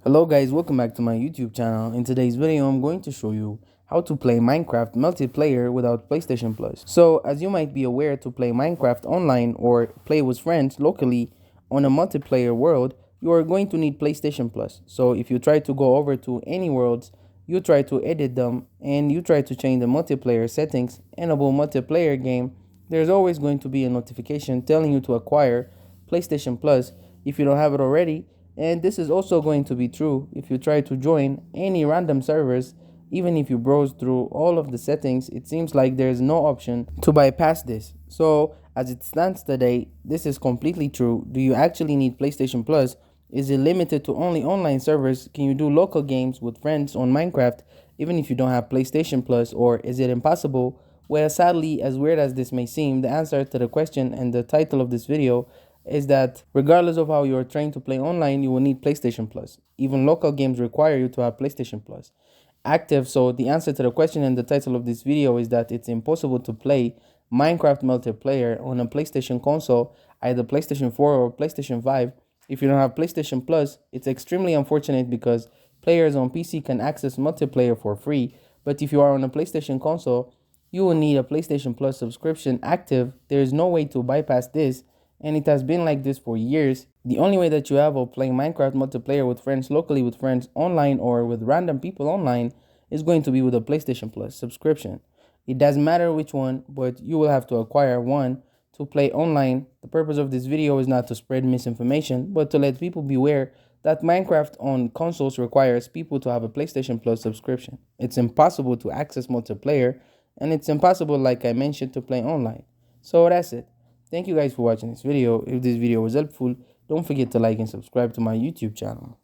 Hello guys, welcome back to my YouTube channel. In today's video, I'm going to show you how to play Minecraft multiplayer without PlayStation Plus. So as you might be aware, to play Minecraft online or play with friends locally on a multiplayer world, you are going to need PlayStation Plus. So if you try to go over to any worlds, you try to edit them and you try to change the multiplayer settings, enable multiplayer game, there's always going to be a notification telling you to acquire PlayStation Plus if you don't have it already. And this is also going to be true if you try to join any random servers. Even if you browse through all of the settings, it seems like there's no option to bypass this. So as it stands today, this is completely true. Do you actually need PlayStation Plus? Is it limited to only online servers? Can you do local games with friends on Minecraft even if you don't have PlayStation Plus? Or is it impossible? Well, sadly, as weird as this may seem, the answer to the question and the title of this video is that regardless of how you're trained to play online, you will need PlayStation Plus. Even local games require you to have PlayStation Plus active. So the answer to the question and the title of this video is that it's impossible to play Minecraft multiplayer on a PlayStation console, either PlayStation 4 or PlayStation 5. If you don't have PlayStation Plus, it's extremely unfortunate because players on PC can access multiplayer for free. But if you are on a PlayStation console, you will need a PlayStation Plus subscription active. There is no way to bypass this, and it has been like this for years. The only way that you have of playing Minecraft multiplayer with friends locally, with friends online, or with random people online is going to be with a PlayStation Plus subscription. It doesn't matter which one, but you will have to acquire one to play online. The purpose of this video is not to spread misinformation, but to let people beware that Minecraft on consoles requires people to have a PlayStation Plus subscription. It's impossible to access multiplayer, and it's impossible, like I mentioned, to play online. So that's it. Thank you guys for watching this video. If this video was helpful, don't forget to like and subscribe to my YouTube channel.